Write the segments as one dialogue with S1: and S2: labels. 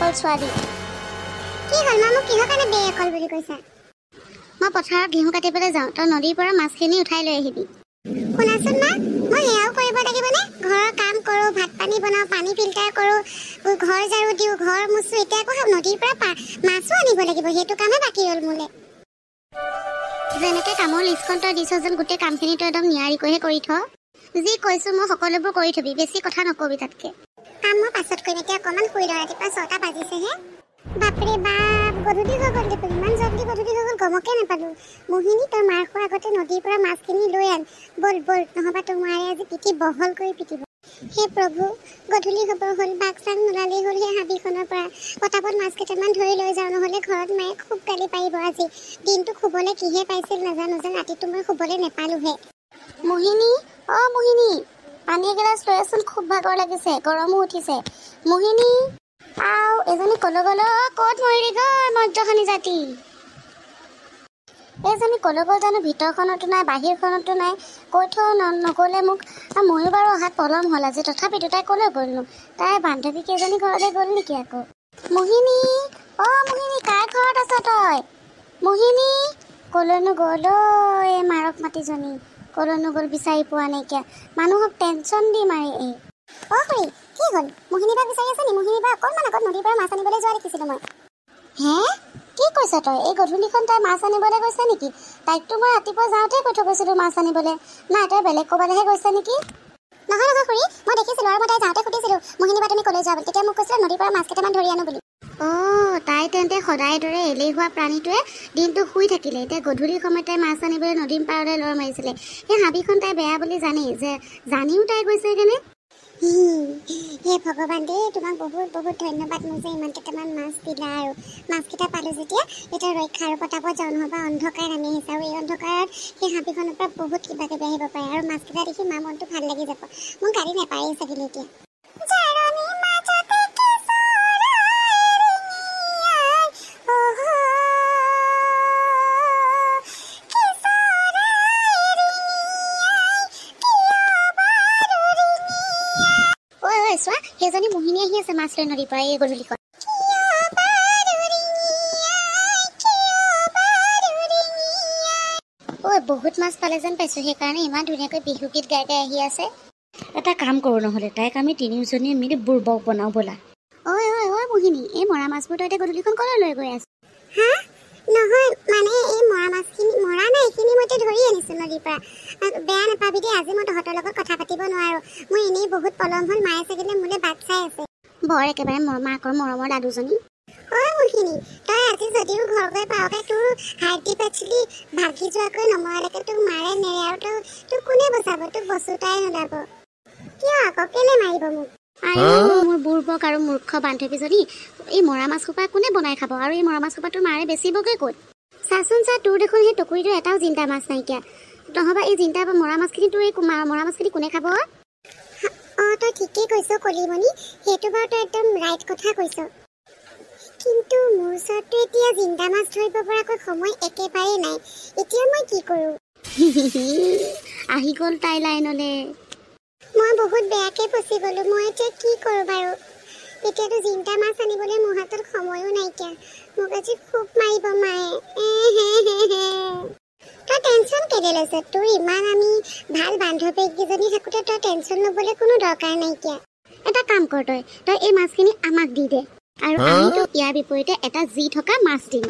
S1: বেঅকল ছোৱালী।
S2: কি হ'ল মা, মোক কিহৰ কাৰণে বেঅকল বুলি কৈছা?
S1: মই পথাৰত ঘেঁহু কাটিবলৈ যাওঁ, তই নদীৰ পৰা মাছখিনি উঠাই লৈ আহিবি।
S2: শুনাচোন মা, মই সেয়াও কৰিব লাগিবনে? ঘৰৰ কাম কৰোঁ, ভাত পানী বনাওঁ, পানী ফিল্টাৰ কৰোঁ, ঘৰ ঝাৰু দিওঁ, ঘৰ মুচোঁ, এতিয়া আকৌ নদীৰ পৰা মাছো আনিব লাগিব, সেইটো কামে বাকী ৰ'ল মোলে।
S1: যেনেকৈ কামৰ লিষ্টখন তই দিছ যেন গোটেই কামখিনি তই একদম নিয়াৰিকৈহে কৰি থ। যি কৈছোঁ মই সকলোবোৰ কৰি থবি, বেছি কথা নকবি তাতকৈ।
S2: কাম মই পাছত কৰিম, এতিয়া অকণমান শুই লওঁ, ৰাতিপুৱা 6টা বাজিছেহে। বাপৰে বাপ, গধূলি হৈ গ'ল দেখোন, ইমান জল্দি গধূলি হৈ গ'ল গমকে নাপালোঁ। মোহিনী, তই মাৰ খোৱাৰ আগতে নদীৰ পৰা মাছখিনি লৈ আন, বল বল, নহ'বা তোৰ মায়ে আজি পিঠি বহল কৰি পিটিব। হে প্ৰভু, গধূলি হ'ব হ'ল, বাঘ চাং নোলালেই হ'ল সেই হাবিখনৰ পৰা। পটাপট মাছ কেইটামান ধৰি লৈ যাওঁ, নহ'লে ঘৰত মায়ে খুব গালি পাৰিব আজি। দিনটো শুবলৈ কিহে পাইছিল নাজানো যেন, ৰাতিটো মই শুবলৈ নেপালোঁহে।
S1: মোহিনী, অ' মোহিনী, পানী এগিলাচ লৈ আছোন, খুব ভাগৰ লাগিছে, গৰমো উঠিছে। মোহিনী, আও এজনী কলৈ গ'ল? ক'ত মৰিলি গৈ মদ্যখনি জাতি? এইজনী কলৈ গ'ল জানো, ভিতৰখনতো নাই, বাহিৰখনতো নাই, কৈ থৈ নগ'লে মোক। ময়ো বাৰু অহাত পলম হ'ল আজি, তথাপিতো তাই কলৈ গ'লনো? তাই বান্ধৱী কেইজনী ঘৰলৈ গ'ল নেকি আকৌ? মোহিনী, অ' মোহিনী, কাৰ ঘৰত আছ তই? মোহিনী, কলৈনো গ'ল এই মাৰক মাতিজনী? কলৈনো গ'ল বিচাৰি পোৱা নাইকিয়া, মানুহক টেনশ্যন দি মাৰি এই।
S2: অ' খুৰী, কি হ'ল? মোহিনী বাক বিচাৰি আছে নি? মোহিনী বা অকণমান আগত নদীৰ পৰা মাছ আনিবলৈ যোৱা দেখিছিলোঁ মই।
S1: হে, কি কৈছ তই? এই গধূলিখন তাই মাছ আনিবলৈ গৈছে নেকি? তাইকতো মই ৰাতিপুৱা যাওঁতেই কৈ থৈ গৈছিলোঁ মাছ আনিবলৈ। নাই, তাই বেলেগ ক'ৰবালৈহে গৈছে নেকি?
S2: নহয় নহয় খুৰী, মই দেখিছিলোঁ আৰু মই তাই যাওঁতে সুধিছিলোঁ মোহিনী বা তুমি কলৈ যোৱা বুলি। তেতিয়া মোক কৈছিলে নদীৰ পৰা মাছ কেইটামান ধৰি আনো বুলি।
S1: অঁ, তাই তেন্তে সদায় দৰে এলেহুৱা প্ৰাণীটোৱে দিনটো শুই থাকিলে, এতিয়া গধূলি সময়ত তাই মাছ আনিবলৈ নদীৰ পাৰলৈ লৰ মাৰিছিলে। সেই হাবিখন তাই বেয়া বুলি জানিও তাই গৈছে কেনে?
S2: হে ভগৱান দেই, তোমাক বহুত বহুত ধন্যবাদ, মোক যে ইমান কেইটামান মাছ দিলা। আৰু মাছকেইটা পালোঁ যেতিয়া এতিয়া ৰক্ষা আৰু পতাপত যাওঁ, নহ'বা অন্ধকাৰ নামি আহিছে, আৰু এই অন্ধকাৰত সেই হাবিখনৰ পৰা বহুত কিবা কিবি আহিব পাৰে, আৰু মাছকেইটা দেখি মা মনটো ভাল লাগি যাব। মোক গালি নাপাৰেই চাগিলে এতিয়া।
S1: চোৱা, সেইজনী মোহিনী আহি আছে মাছ লৈ নদীৰ পৰা এই গধূলিখন। ঐ, বহুত মাছ পালে যেন পাইছোঁ, সেইকাৰণে ইমান ধুনীয়াকৈ বিহু গীত গাই গাই আহি আছে।
S3: এটা কাম কৰোঁ নহ'লে, তাইক আমি তিনিওজনীয়ে মিলি বুৰ্বক বনাওঁ ব'লা।
S1: ঐ মোহিনী, এই মৰা মাছবোৰ তই এতিয়া গধূলিখন ক'লৈ লৈ গৈ আছ?
S2: হা? নহয় মানে এই মৰা মাছখিনি মৰা নাই, এইখিনি মইতো ধৰি আনিছোঁ নদীৰ পৰা। বেয়া নাপাবি দেই, আজি মই তহঁতৰ লগত কথা পাতিব নোৱাৰোঁ। মই এনেই বহুত পলম হ'ল, মায়ে চাগিলে মোলৈ বাট চাই আছে।
S1: বৰ একেবাৰে মাকৰ মৰমৰ দাদুজনী।
S2: অ' মোৰখিনি, তই আজি যদিও ঘৰ গৈ পাওঁতে তোৰ হাৰ্ডি পাচলি ভাগি যোৱাকৈ নমৰালৈকে তোক মাৰে নেৰে, আৰু তোক কোনে বচাব? তোক বচোতাই নোলাব। কিয় আকৌ কেলে মাৰিব মোক?
S1: আৰু মোৰ বুৰ্বক আৰু মূৰ্খ বান্ধৱীজনী, এই মৰা মাছ সোপা কোনে বনাই খাব? আৰু এই মৰা মাছ সোপা তোৰ মাৰে বেচিবগৈ ক'ত? চাচোন চা, তোৰ দেখোন সেই টুকুৰিটো এটাও জিন্দা মাছ নাইকিয়া। নহ'বা এই জিন্দা মৰা মাছখিনি তোৰ এই মৰা মাছখিনি কোনে খাব?
S2: অঁ, তই ঠিকেই কৈছ কলিমণি, সেইটো বাৰু তই একদম ৰাইট কথা কৈছ। কিন্তু মোৰ ওচৰততো এতিয়া জিন্দা মাছ ধৰিব পৰাকৈ সময় একেবাৰে নাই। এতিয়া মই কি কৰোঁ?
S1: আহি গ'ল তাই লাইনলৈ।
S2: মই বহুত বেয়াকৈ ফচি গ'লোঁ। মই এতিয়া কি কৰোঁ বাৰু? এতিয়াতো জিন্দা মাছ আনিবলৈ মোৰ হাতত সময়ো নাইকিয়া। মোক আজি খুব মাৰিব মায়ে। তই টেনশ্যন কেলে লৈছ? তোৰ ইমান আমি ভাল বান্ধৱীকেইজনী থাকোঁতে তই টেনশ্যন ল'বলৈ কোনো দৰকাৰ নাইকিয়া।
S1: এটা কাম কৰ, তই এই মাছখিনি আমাক দি দে, আৰু আমি তোক ইয়াৰ বিপৰীতে এটা জি থকা মাছ দিম।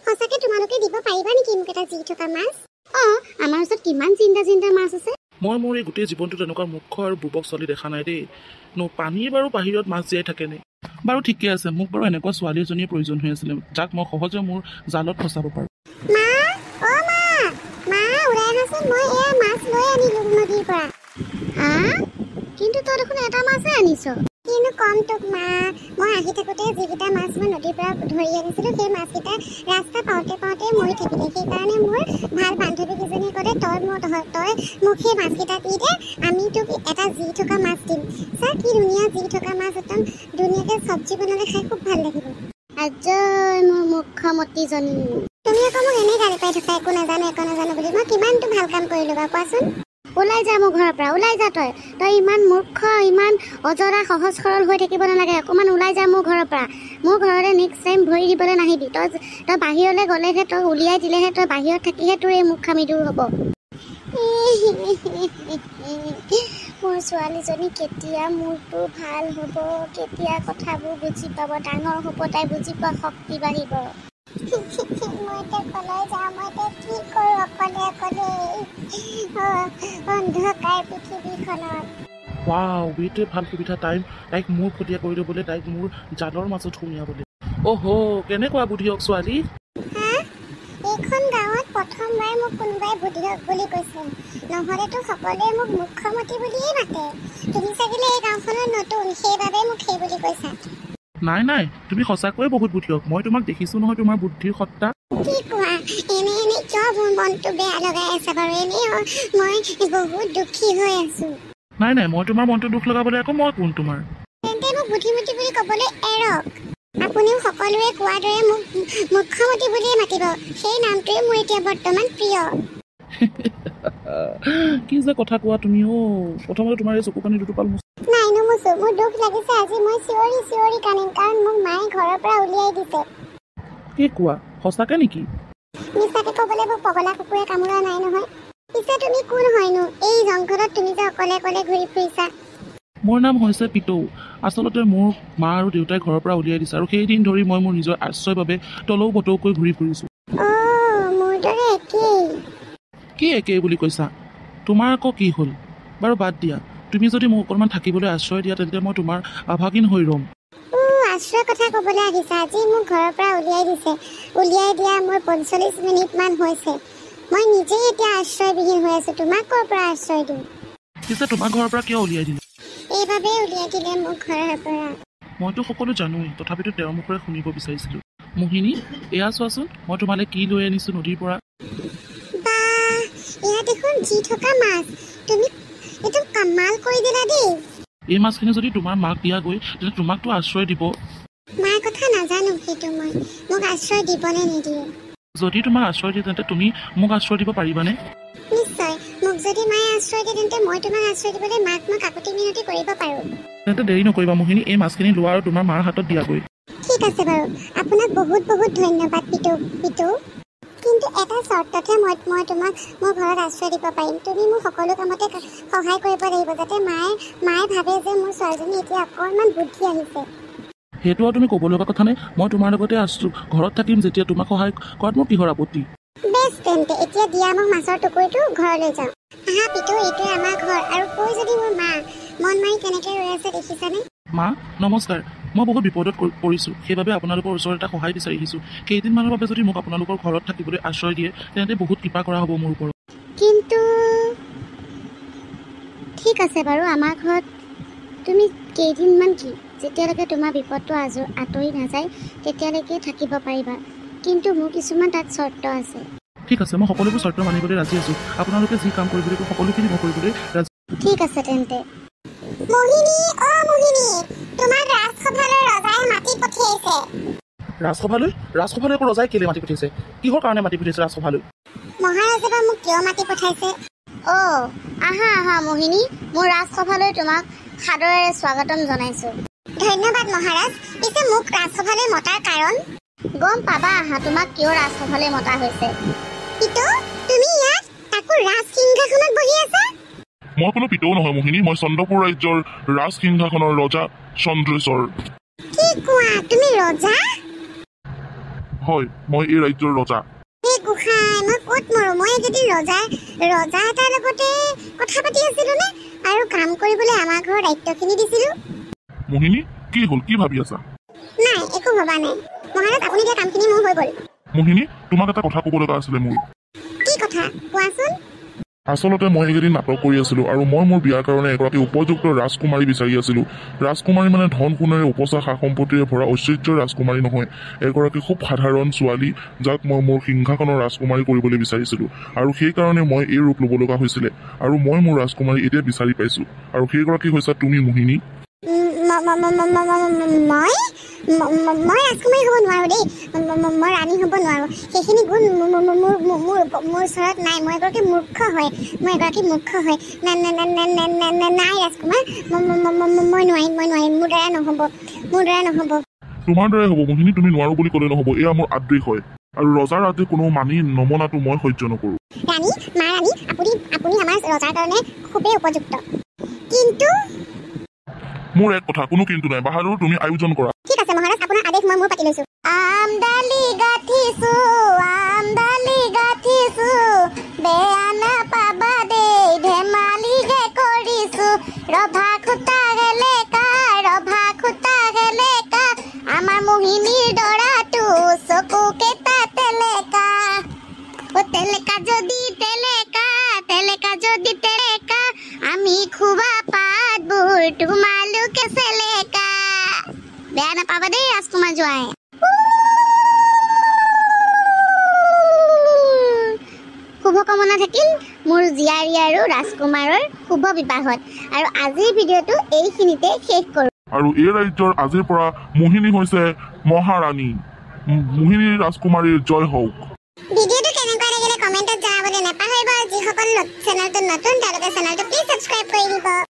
S2: সঁচাকে তোমালোকে দিব পাৰিবা নেকি মোক এটা জি থকা মাছ?
S1: অঁ, আমাৰ ওচৰত কিমান জিন্দা মাছ আছে।
S4: মই মোৰ এই গোটেই জীৱনটোত এনেকুৱা মূৰ্খ আৰু বুৰ্বক ছোৱালী দেখা নাই দেই। পানীৰ বাৰু বাহিৰত মাছ জীয়াই থাকেনে? বাৰু ঠিকে আছে, মোক বাৰু এনেকুৱা ছোৱালী এজনীৰ প্ৰয়োজন হৈ আছিলে, যাক মই সহজে মোৰ জালত ফচাব পাৰোঁ।
S2: মা ওলাই আহাচোন, মই এয়া মাছ লৈ আনিলোঁ নদীৰ পৰা।
S1: হা? কিন্তু তই দেখোন এটা মাছহে আনিছ।
S2: কিনো কম তোক মা, মই আহি থাকোঁতে যিকেইটা মাছ মই নদীৰ পৰা ধৰি আনিছিলোঁ, সেই মাছকেইটা ৰাস্তা পাওঁতে মৰি থাকিলে। সেইকাৰণে মোৰ ভাল বান্ধৱীকেইজনীয়ে ক'লে তই মোক সেই মাছকেইটা দি দে, আমি তোক এটা জি থকা মাছ দিম। চা কি ধুনীয়া জি থকা মাছ, একদম ধুনীয়াকৈ চব্জি বনালে খাই খুব ভাল লাগিব।
S1: আজয় মোৰ মুখ্যমন্ত্ৰীজনী।
S2: তুমি আকৌ মোক এনেই গালি পাই থাকা একো নাজানো বুলি। মই কিমানটো ভাল কাম কৰিলোঁ বাৰু কোৱাচোন?
S1: ওলাই যা মোৰ ঘৰৰ পৰা, ওলাই যা তই। তই ইমান মূৰ্খ, ইমান অজৰা সহজ সৰল হৈ থাকিব নালাগে। অকণমান ওলাই যা মোৰ ঘৰৰ পৰা। মোৰ ঘৰলৈ নেক্সট টাইম ভৰি দিবলৈ নাহিবি। তই বাহিৰলৈ গ'লেহে, তই উলিয়াই দিলেহে, তই বাহিৰত থাকিহে তোৰ এই মুৰ্খামি দূৰ হ'ব। মোৰ ছোৱালীজনী কেতিয়া মূৰটো ভাল হ'ব, কেতিয়া কথাবোৰ বুজি পাব, ডাঙৰ হ'ব, তাই বুজি পোৱা শক্তি বাঢ়িব।
S2: মই এতিয়া কলৈ যাওঁ, মই এতিয়া কি কৰোঁ অকলে অকলে অন্ধকাৰ পৃথিৱীখনত।
S4: ৱাও, এইটোৱে ভাল সুবিধা তাইক মোৰ খতীয়া কৰি ল'বলৈ, তাইক মোৰ জালৰ মাজত সুমিয়াবলৈ। অহ' কেনেকুৱা বুদ্ধিয়ক ছোৱালী।
S2: হা, এইখন গাঁৱত প্ৰথমবাৰ মোক কোনোবাই বুদ্ধিয়ক বুলি কৈছে, নহ'লেতো সকলোৱে মোক মুখ্যমন্ত্ৰী বুলিয়েই মাতে। তুমি চাগিলে এই গাঁওখনত নতুন, সেইবাবে মোক সেই বুলি কৈছা।
S4: নাই, তুমি সঁচাকৈয়ে বহুত বুদ্ধিয়ক। মই তোমাক দেখিছোঁ নহয়, তোমাৰ বুদ্ধিৰ সত্তা।
S2: কি কোৱা? এনে কিয় মোৰ মনটো বেয়া লগাই আছে বাৰু? এনেই মই বহুত দুখী হৈ আছোঁ।
S4: নাই, মই তোমাৰ মনটো দুখ লগাবলৈ আকৌ মই কোন তোমাৰ?
S2: তেন্তে মোক বুদ্ধিমতী বুলি ক'বলৈ এৰক। আপুনিও সকলোৱে কোৱাৰ দৰে মোক মুখ্যমন্ত্ৰী বুলিয়ে মাতিব। সেই নামটোৱে মোৰ এতিয়া বৰ্তমান প্ৰিয়।
S4: কি যে কথা কোৱা তুমি। প্ৰথমতে তোমাৰ এই চকু পানী দুটোপাল
S2: নাই নুমুচো, মোৰ দুখ লাগিছে। আজি মই চিঞৰি কান্দিম, কাৰণ মোক মায়ে ঘৰৰ পৰা উলিয়াই দিছে।
S4: কি কোৱা, সঁচাকে নেকি?
S2: মিছাকে ক'বলৈ মোক পগলা কুকুৰে কামোৰা নাই নহয়। পিছে তুমি কোন হয়নো? এই জংঘলত তুমি যে অকলে ঘূৰি ফুৰিছা।
S4: মোৰ নাম হৈছে পিতৌ। আচলতে মোৰ মা আৰু দেউতাই ঘৰৰ পৰা উলিয়াই দিছে, আৰু সেইদিন ধৰি মই মোৰ নিজৰ আশ্ৰয়ৰ বাবে তলৌ বটৌকৈ ঘূৰি ফুৰিছোঁ।
S2: মোৰ দৰে একেই।
S4: কি একেই বুলি কৈছা? তোমাৰ আকৌ কি হ'ল? বাৰু বাদ দিয়া, তুমি যদি মোক অকণমান থাকিবলৈ আশ্ৰয় দিয়া, তেন্তে মই তোমাৰ আভাগীন হৈ ৰ'ম।
S2: আশ্ৰয়ৰ কথা ক'বলৈ আহিছা? আজি মোক ঘৰৰ পৰা উলিয়াই দিছে। উলিয়াই দিয়া মোৰ 45 মিনিটমান হৈছে। মই নিজেই এতিয়া আশ্ৰয়বিহীন হৈ আছোঁ। তোমাক ক'ৰ পৰা আশ্ৰয় দিওঁ?
S4: পিছে তোমাক ঘৰৰ পৰা কিয় উলিয়াই দিলে?
S2: এইবাবেই উলিয়াই দিলে মোক ঘৰৰ পৰা।
S4: মইতো সকলো জানোৱেই, তথাপিতো তেওঁৰ মুখৰে শুনিব বিচাৰিছিলোঁ। মোহিনী, এয়া চোৱাচোন, মই তোমালৈ কি লৈ আনিছোঁ নদীৰ পৰা।
S2: বাহ, এয়া দেখোন জি থকা মাছ। তুমি এইটো কামাল কৰি দিলা দেই।
S4: এই মাছখিনি যদি তোমাৰ মাক দিয়া গৈ, তেন্তে তোমাকতো আশ্ৰয় দিব।
S2: মাৰ কথা নাজানো, সেইটো মোক আশ্ৰয় দিবনে নিদিয়ে।
S4: যদি তোমাক আশ্ৰয় দিয়ে, তেন্তে তুমি মোক আশ্ৰয় দিব পাৰিবানে?
S2: নিশ্চয়, মোক যদি মায়ে আশ্ৰয় দিয়ে, তেন্তে মই তোমাক আশ্ৰয় দিবলৈ মাক মই কাকতি মিনতি কৰিব পাৰোঁ।
S4: তেন্তে দেৰি নকৰিবা মোহিনী, এই মাছখিনি লোৱা আৰু তোমাৰ মাৰ হাতত দিয়াগৈ।
S2: ঠিক আছে বাৰু, আপোনাক বহুত ধন্যবাদ পিতৌ। কিন্তু এটা চৰ্ততহে মই তোমাক মোৰ ঘৰত আশ্ৰয় দিব পাৰিম। তুমি মোক সকলো কামতে সহায় কৰিব লাগিব, যাতে মায়ে ভাবে যে মোৰ ছোৱালীজনী এতিয়া অকণমান বুদ্ধি আহিছে।
S4: সেইটো আৰু তুমি ক'ব লগা কথা নাই। মই তোমাৰ লগতে আছোঁ, ঘৰত থাকিম যেতিয়া। তোমাক সহায় কৰাত মোৰ কিহৰ আপত্তি?
S2: বেছ, তেন্তে এতিয়া দিয়া মোক মাছৰ টুকুৰিটো ঘৰলৈ যাওঁ। আহা পিতৌ, এইটোৱে আমাৰ ঘৰ। আৰু কৈ যদি মোৰ মা মন মাৰি কেনেকৈ ৰৈ আছে দেখিছানে?
S4: মা নমস্কাৰ। মই বহুত বিপদত পৰিছোঁ, সেইবাবে আপোনালোকৰ ওচৰত এটা সহায় বিচাৰি আহিছোঁ। কেইদিনমানৰ বাবে যদি মোক আপোনালোকৰ ঘৰত থাকিবলৈ আশ্ৰয় দিয়ে, তেন্তে বহুত কৃপা কৰা হ'ব মোৰ ওপৰত।
S1: কিন্তু ঠিক আছে বাৰু, আমাৰ ঘৰত তুমি কেইদিনমান যেতিয়ালৈকে তোমাৰ বিপদটো আঁতৰি নাযায় তেতিয়ালৈকে থাকিব পাৰিবা। কিন্তু মোৰ কিছুমান তাত চৰ্ত আছে।
S4: ঠিক আছে, মই সকলোবোৰ চৰ্ত মানিবলৈ ৰাজি আছোঁ। আপোনালোকে যি কাম কৰিবলৈ সকলোখিনি মই কৰিবলৈ ৰাজি।
S1: ঠিক আছে তেন্তে।
S2: মোহিনী, তোমাক ৰাজসভালৈ ৰজাই মাতি পঠিয়াইছে।
S4: ৰাজসভালৈ আকৌ ৰজাই কেলে মাতি পঠিয়াইছে? কিহৰ কাৰণে মাতি পঠিয়াইছে ৰাজসভালৈ?
S2: মহাৰাজে বা মোক কিয় মাতি পঠাইছে?
S1: আহা মোহিনী, মোৰ ৰাজসভালৈ তোমাক সাদৰেৰে স্বাগতম জনাইছোঁ।
S2: ধন্যবাদ মহাৰাজ। পিছে মোক ৰাজসভালৈ মতাৰ কাৰণ?
S1: গম পাবা আহা, তোমাক কিয় ৰাজসভালৈ মতা হৈছে।
S2: পিতৌ, তুমি ইয়াত তাকো ৰাজসিংহাসনত বহি আছা?
S5: মই কোনো পিতৌ নহয় মোহিনী, মই চন্দ্ৰপুৰ ৰাজ্যৰ ৰাজসিংহাসনৰ ৰজা চন্দ্ৰেশ্বৰ।
S2: কি কোৱা, তুমি ৰজা?
S5: হয়, মই এই ৰাজ্যৰ ৰজা।
S2: এই গোসাঁই, মই ক'ত মৰো? মই একেদিন ৰজা এটাৰ লগতে কথা পাতি আছিলো নে? আৰু কাম কৰিবলৈ আমাৰ ঘৰৰ দায়িত্বখিনি দিছিলো।
S5: মোহিনী, কি হ'ল? কি ভাবি আছা?
S2: নাই, একো ভবা নাই মহাৰাজ। আপুনি দিয়া কামখিনি মোৰ হৈ গ'ল।
S5: মোহিনী, তোমাক এটা কথা ক'ব লগা আছিলে মোৰ।
S2: কি কথা কোৱাচোন?
S5: আচলতে মই এইকেইদিন নাটক কৰি আছিলোঁ, আৰু মই মোৰ বিয়াৰ কাৰণে এগৰাকী উপযুক্ত ৰাজকুমাৰী বিচাৰি আছিলোঁ। ৰাজকুমাৰী মানে ধন সোণেৰে উপচা সা সম্পত্তিৰে ভৰা ঐশ্বৰ্যৰ ৰাজকুমাৰী নহয়, এগৰাকী খুব সাধাৰণ ছোৱালী, যাক মই মোৰ সিংহাসনৰ ৰাজকুমাৰী কৰিবলৈ বিচাৰিছিলোঁ। আৰু সেইকাৰণে মই এই ৰূপ ল'ব লগা হৈছিলে, আৰু মই মোৰ ৰাজকুমাৰী এতিয়া বিচাৰি পাইছোঁ, আৰু সেইগৰাকী হৈছে তুমি মোহিনী।
S2: মই ৰাজকুমাৰী হ'ব নোৱাৰোঁ দেই মই ৰাণী হ'ব নোৱাৰোঁ সেইখিনি গুণ মোৰ ওচৰত নাই মই এগৰাকী মূৰ্খ হয় নাই ৰাজকুমাৰ মই নোৱাৰিম মোৰ দ্বাৰা নহ'ব
S5: তোমাৰ দৰে হ'ব মোহিনী তুমি নোৱাৰো বুলি ক'লে নহ'ব এয়া মোৰ আদেশ হয় আৰু ৰজাৰ আদেশ কোনো মানি নমনাটো মই সহ্য নকৰোঁ
S2: ৰাণী আপুনি আমাৰ ৰজাৰ কাৰণে খুবেই উপযুক্ত কিন্তু
S5: মোৰ এক কথা কোনো কিন্তু নাই বাহাদুৰ তুমি আয়োজন কৰা
S2: ঠিক আছে মহাৰাজ আপোনাৰ আদেশ মই পাতি লৈছোঁ আমদালি গাঠিছো বেয়া নাপাবা দেই ধেমালিহে কৰিছোঁ ৰভা খুটা হেলেকা আমাৰ মোহিনীৰ দৰাটো চকু কেইটা তেলেকা তেলেকা আমি খোৱা পাতবোৰ তোমালোকে চেলেকা বেয়া নাপাবা দেই ৰাজকুমাৰ জোঁৱাই শুভকামনা থাকিল মোৰ জীয়াৰী আৰু ৰাজকুমাৰৰ শুভ বিবাহত আৰু আজিৰ ভিডিঅ'টো এইখিনিতে শেষ কৰোঁ
S5: আৰু এই ৰাজ্যৰ আজিৰ পৰা মোহিনী হৈছে মহাৰাণী মোহিনী ৰাজকুমাৰীৰ জয় হওক
S2: ভিডিঅ'টো কেনেকুৱা লাগিলে কমেণ্টত জনাবলৈ নাপাহৰিব যিসকল চেনেলটো নতুন তেওঁলোকে চেনেলটো প্লিজ ছাবস্ক্ৰাইব কৰি দিব